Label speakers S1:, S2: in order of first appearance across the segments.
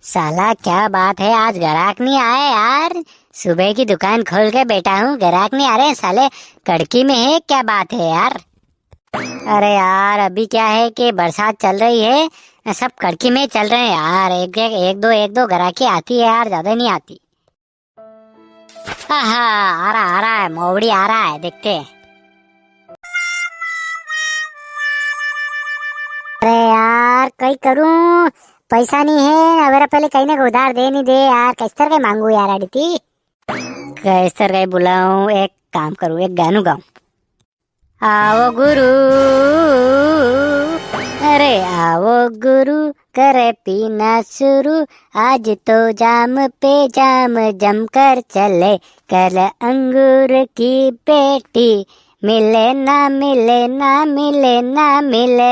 S1: साला क्या बात है, आज ग्राहक नहीं आए यार। सुबह की दुकान खोल के बैठा हूँ, ग्राहक नहीं आ रहे साले। कड़की में है, क्या बात है यार। अरे यार अभी क्या है कि बरसात चल रही है, सब कड़की में चल रहे हैं यार। एक दो ग्राहकी आती है यार, ज्यादा नहीं आती। हाँ आ रहा है मोवड़ी आ रहा है, देखते हैं। अरे यार कई करूं, पैसा नहीं है। अगर पहले कहीं ना उधार दे नहीं दे यार, किस तरह के मांगू यार अदिति। किस तरह के बुलाऊं, एक काम करूं, एक गानू गाऊं। आओ गुरु, अरे आओ गुरु, करे पीना शुरू। आज तो जाम पे जाम जम कर चले, कल अंगूर की पेटी। मिले ना मिले ना मिले ना मिले।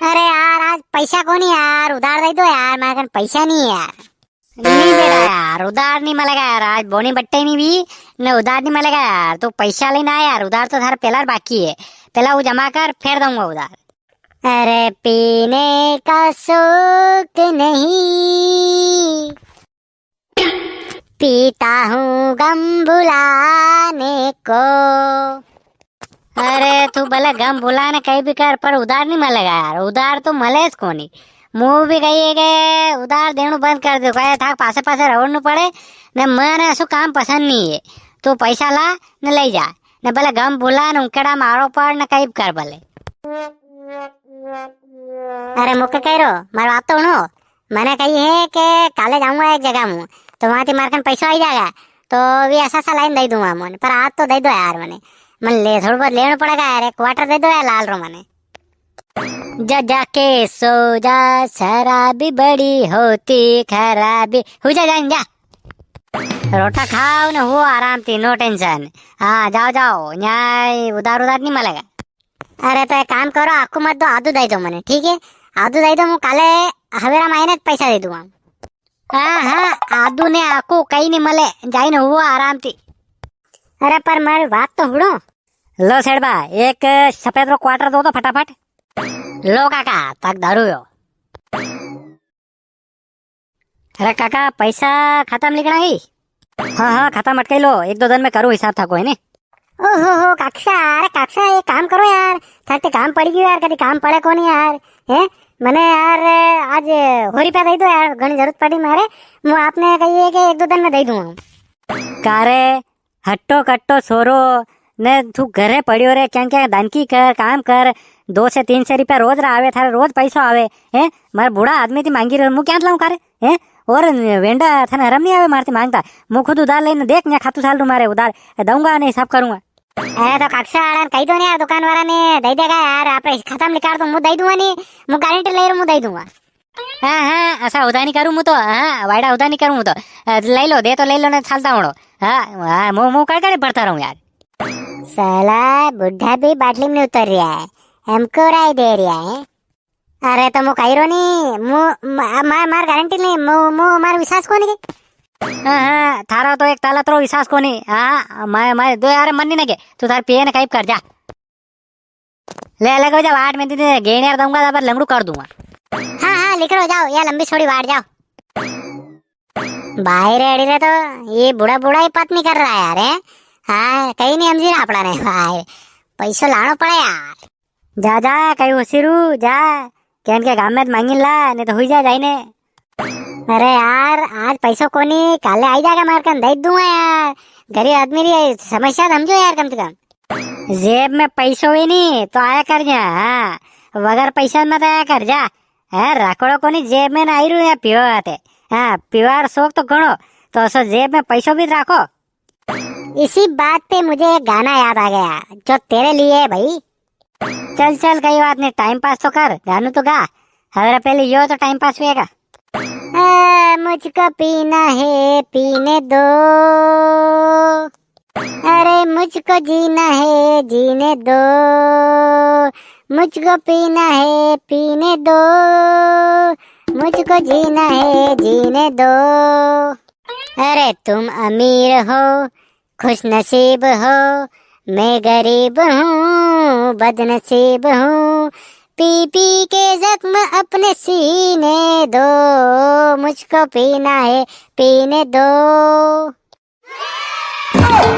S1: अरे यार आज पैसा को नहीं यार, उधार दे दो यार, मेरे पास पैसा नहीं है यार। नहीं बेटा यार, उधार नहीं मिलेगा यार, आज बोनी बट्टे नहीं भी न उधार नहीं मिलेगा यार। तो पैसा लेना है यार, उधार तो थारा पहला बाकी है, पहला वो जमा कर फिर दूंगा उधार। अरे पीने का शौक नहीं, पीता हूँ गम भुलाने को। अरे तू भले गम भुलाने कहीं भी कर, पर उधार नहीं मिलेगा यार। उधार तो मलेस को नहीं, मुंह भी कही के उधार देनु बंद कर दो, कहे था पासे पासे रवड़नु पड़े न। मैंने ऐसा काम पसंद नहीं है, तू पैसा ला न ले जा, न भले गम भुला न उकड़ा मारो पड़ न कहीं कर भले। अरे मुके कह रो, मारी बात तो सुनो। मैंने कही है कि काले जाऊंगा एक जगह में, तो वहां मारकन पैसा आ जाएगा, तो भी ऐसा सा लाइन दे दूंगा मन। पर आज तो दे दो यार, मैंने मन ले थोड़ा बहुत लेना पड़ेगा यार। एक क्वार्टर दे दो यार लाल रो मैंने। जा जाके सो जा, शराबी बड़ी होती खराबी। हो जा जा, रोटा खाओ न हो आराम थी, नो टेंशन। हाँ जाओ जाओ, यहाँ उधार उधार नहीं मिलेगा। अरे तो एक काम करो, आपको मत दो, आधू दे दो मैंने, ठीक है। आधू दे दो, मैं काले हवेरा महीने पैसा दे दूंगा। हाँ आधू ने आपको कहीं नहीं मिले, जाई न हुआ आराम थी। अरे पर मेरी बात तो सुनो। लो सेठबा, एक सफेद रो क्वार्टर दो तो फटाफट। लो काका तक दारू हो। अरे काका पैसा खत्म लिखना ही। हाँ खत्म अटके लो, एक दो दिन में करूँ हिसाब था कोई नहीं। ओहो कक्षा, अरे कक्षा एक काम करो यार, थकते काम पड़ी गई यार, कभी काम पड़े को नहीं यार। है मैंने यार आज हो रुपया दे दो यार, घनी जरूरत पड़ी मारे। मैं आपने कही है कि एक दो दिन में दे दूंगा। कारे हट्टो कट्टो सोरो ने तू घरे पड़ियो रे, क्या क्या दानकी कर काम कर। 2 से 3 रुपया रोज आवे, थारे रोज पैसा आवे है। मारे बूढ़ा आदमी थी मांगी रहे, मुँह क्या लाऊं कारे है। और वेंडा थाने हरम नहीं आवे मारती मांगता, मुँह खुद उधार लेने देख मैं खातू साल मारे उधार दूंगा नहीं, हिसाब करूंगा। अरे तो कक्षा कही दो नहीं यार, दुकान वाला ने दे देगा यार। आप खत्म निकाल दो, मुँह दे दूंगा नहीं, मुँह गारंटी ले मुँह दे दूंगा। हाँ ऐसा उधार नहीं करूँ मुँह तो, हाँ वाइडा उधार नहीं करूँ तो। ले लो दे तो ले लो, नहीं चलता उड़ो। हाँ मुँह कर पड़ता रहूँ यार। साला बुढ़ा भी बाटली में उतर रहा है, हमको राय दे रहा है। अरे तो मुँह कही रो नहीं, मार गारंटी नहीं, मुँह मार विश्वास को नहीं। हाँ थारा तो एक ताला तो विश्वास को नहीं। हाँ मैं दो यार मन नहीं लगे, तू थार पिए न कहीं कर जा। ले लगे जा, 8 में गेण यार दूंगा, पर लंगड़ू कर दूंगा। हाँ लिख रो जाओ, या लंबी छोड़ी वाट जाओ। बाहर रेडी रे, तो ये बुढ़ा बुढ़ा ही पत नहीं कर रहा है यार है। हाँ कहीं नहीं समझी ना अपना ने भाई, पैसा लाना पड़े यार। जा जा कहीं होशिरू जा, क्या के गाँव में मांगी ला, नहीं तो हुई जा जाइने। अरे यार आज पैसा को नहीं, काले आई जाएगा मारकन दे दूंगा यार। गरीब आदमी री समस्या समझो यार, कम से कम जेब में पैसों ही नहीं तो आया कर जा। हाँ वगर पैसा मत आया कर जा। है रखड़ो को नहीं जेब में ना आई रू या पियो आते। हाँ प्योर शौक तो गणो, तो सो जेब में पैसों भी रखो। इसी बात पे मुझे एक गाना याद आ गया जो तेरे लिए है भाई। चल कई बात नहीं, टाइम पास तो कर, गानू तो गा। हमारा पहले यो तो टाइम पास हुएगा। मुझको पीना है पीने दो, अरे मुझको जीना है जीने दो। मुझको पीना है पीने दो, मुझको जीना है जीने दो। अरे तुम अमीर हो खुश नसीब हो, मैं गरीब हूँ बदनसीब हूँ। पी पी के जख्म अपने सीने दो, मुझको पीना है पीने दो।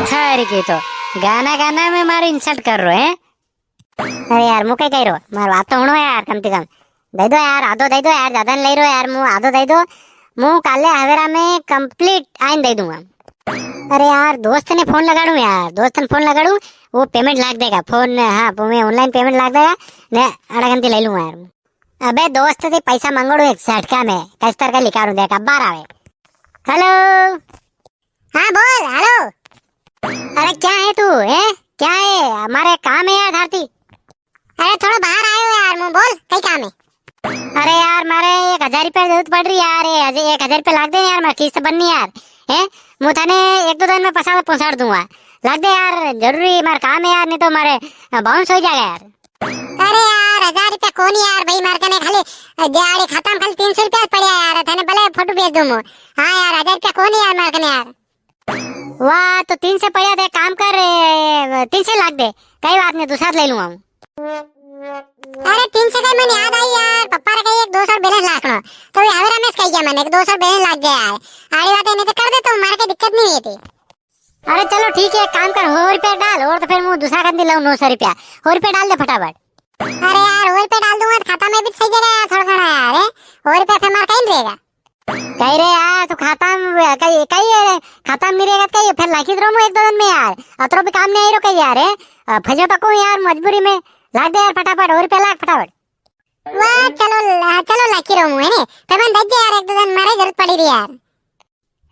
S1: खैर की तो गाना गाना में मारे इंसल्ट कर रहे हैं। अरे यार मुँह कहीं कह रहे हो, मार बात तो होनो यार, कम से कम दे दो यार, आधो दे दो यार, ज्यादा नहीं ले रहे यार, मुँह आधो दे दो, मुँह काले हवेरा में कंप्लीट आइन दे दूंगा। अरे यार दोस्त ने फोन लगाड़ू यार, दोस्त ने फोन लगाड़ू, वो पेमेंट लाग देगा फोन, हाँ मैं ऑनलाइन पेमेंट लाग देगा ने आधा घंटे ले लूंगा यार। अबे दोस्त से पैसा मांगोड़ू एक झटका में, कस्तर का लिखा देख अब बार आवे। हेलो, हाँ बोल। हेलो, अरे क्या है तू है, क्या है, हमारे काम है यार धरती। अरे थोड़ा बाहर आयो यार, मुँह बोल कई काम है। अरे यार मारे 1000 रुपया जरूरत पड़ रही यार, 1000 रुपया लाग दे यार, मैं किस्त बननी यार है, मुँह थाने 1-2 दिन में पहुंचा दूंगा, लाग दे यार, जरूरी मार काम है यार, नहीं तो मारे बाउंस हो जाएगा यार। अरे यार 1000 रुपया कौन यार भाई, मार कने खाली दिहाड़ी खत्म, खाली 300 रुपया पड़ा यार, थाने भले फोटो भेज दूं। हाँ यार 1000 रुपया कौन यार मार कने यार। वाह तो 300 पड़ा दे, काम कर 300 लाग दे, कई बात नहीं दूसरा ले लूंगा। अरे 300 का मैंने याद आई यार, पप्पा रे कही 200 बैलेंस लाखना, तो ये हवे रमेश कही गया मैंने 200 बैलेंस लाग गया यार, आड़ी बात नहीं तो कर दे, तो मारे के दिक्कत नहीं है थी। अरे चलो ठीक है, काम कर, 100 रुपया डाल, और तो फिर मुँह दूसरा कर दिलाऊं 900 रुपया, 100 रुपया डाल दे फटाफट। अरे यार 100 रुपया डाल दूंगा तो खाता में भी सही जगह यार, थोड़ा थोड़ा यार 100 रुपया फिर मार कहीं रहेगा, कही रे यार तू खाता में कही खाता में नहीं रहेगा, कही फिर लाखी रो 1-2 दिन में यार, अतरो भी काम नहीं आई रो कही यार, फंसो पको यार मजबूरी में, लाग दे यार फटाफट 100 रुपया लाग फटाफट। वाह चलो लाखी रो मुँह है ने, पेमेंट दे दे यार, 1-2 दिन मारे जरूरत पड़ी रही यार।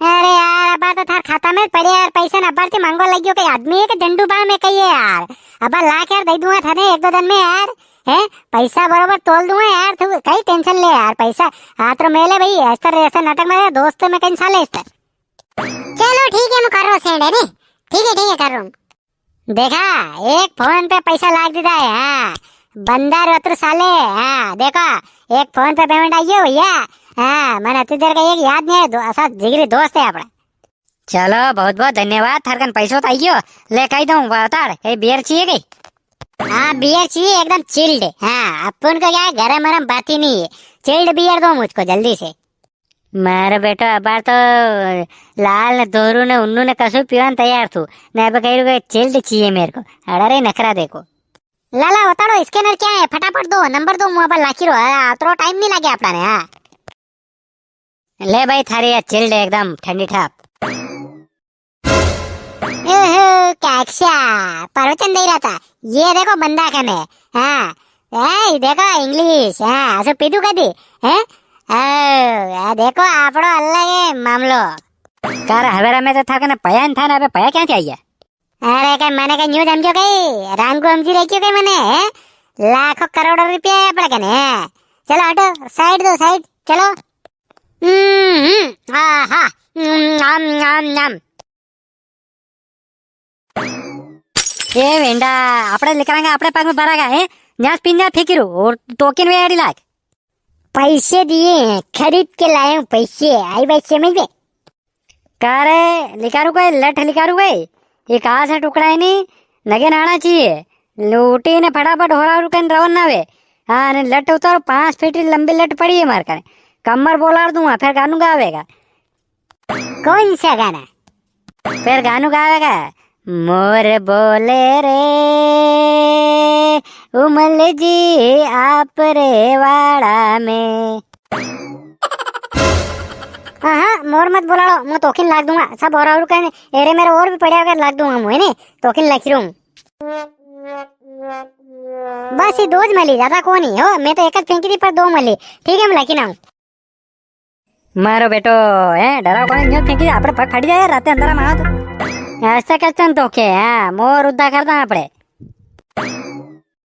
S1: अरे यार अब तो थार खाता में पड़े यार पैसे, न अबार मांगो लगियो कई आदमी है कि झंडू बा में कही है यार, अब लाख यार दे दूंगा थाने 1-2 दिन में यार, है पैसा बरोबर तोल दूंगा यार, तू कई टेंशन ले यार, पैसा हाथ रो मेले भाई, ऐसा नाटक में दोस्त में कहीं साले इस तरह। चलो ठीक है मैं कर रहा हूँ सेंड है नी, ठीक है कर रहा हूँ। देखा एक फोन पे पैसा लाग दीदा है, हाँ बंदर अतर साले, हाँ देखो एक फोन पे पेमेंट आई है भैया, हाँ मैंने अति देर का एक याद नहीं है, ऐसा जिगरी दोस्त है अपना। चलो बहुत बहुत धन्यवाद, थारकन पैसों तो आइयो, ले कही दूँ बता कहीं बियर चाहिए कहीं। हाँ बियर चाहिए एकदम चिल्ड, हाँ अपन को क्या है गरम गरम बात ही नहीं है, चिल्ड बियर दो मुझको जल्दी से। मारे बेटा अबार तो लाल ने दोरू ने उन्नू ने कसू पीवन तैयार थू, मैं अब कह रही चिल्ड चाहिए मेरे को, अरे नखरा देखो। लाला बता दो स्कैनर क्या है, फटाफट दो नंबर दो, मुँह पर लाखी रो, तो टाइम नहीं लगे अपना ने। हाँ ले भाई थारी चिल्ड एकदम ठंडी ठाप। कैक्शा प्रवचन दे रहा था, ये देखो बंदा कम है, हाँ देखो इंग्लिश, हाँ असो पीधू कदी है, देखो आपड़ो अलग है मामलो। कार हवेरा में तो था कि ना पया था ना, अबे पया क्या चाहिए। अरे क्या मैंने क्या न्यू समझो कहीं, राम को हमजी रखियो कहीं मैंने, लाखों करोड़ों रुपया है अपने कने, चलो हटो साइड दो साइड, चलो। हाँ नाम नाम नाम ये वेंडा आपड़े लेकरांगा आपड़े पास में भरागा है, न्यास पिन्या फेंकिरो और टोकन वे 2.5 लाख पैसे दिए हैं, खरीद के लाए हूँ पैसे, आई भाई समझ में। कारे लिकारू गए लठ लिकारू गए, ये कहाँ से टुकड़ा है नहीं नगे आना चाहिए, लूटी ने फटाफट हो रहा रुकन रवन ना वे, हाँ ने लठ उतारो 5 फीट लंबी लठ पड़ी है मार कर, कमर बोलार दूंगा फिर गानू गावेगा। कौन सा गाना, फिर गानू गावेगा, मोर बोले रे उमल जी आप रे वाड़ा में। हाँ मोर मत बोला, मैं तोकिन लाग दूंगा सब, और कहने एरे मेरे और भी पड़े अगर लाग दूंगा मुझे ने तोकिन लाख रहा हूँ। बस ये 2 मली, ज्यादा कौन ही हो, मैं तो एक फेंकी थी पर 2 मली, ठीक है मैं लाखी ना हूँ। मारो बेटो है डरा कौन फेंकी, आपड़े पग फटी जाए रात अंदर में, ऐसा कैसे तो के हाँ मोर उद्धा करता अपने।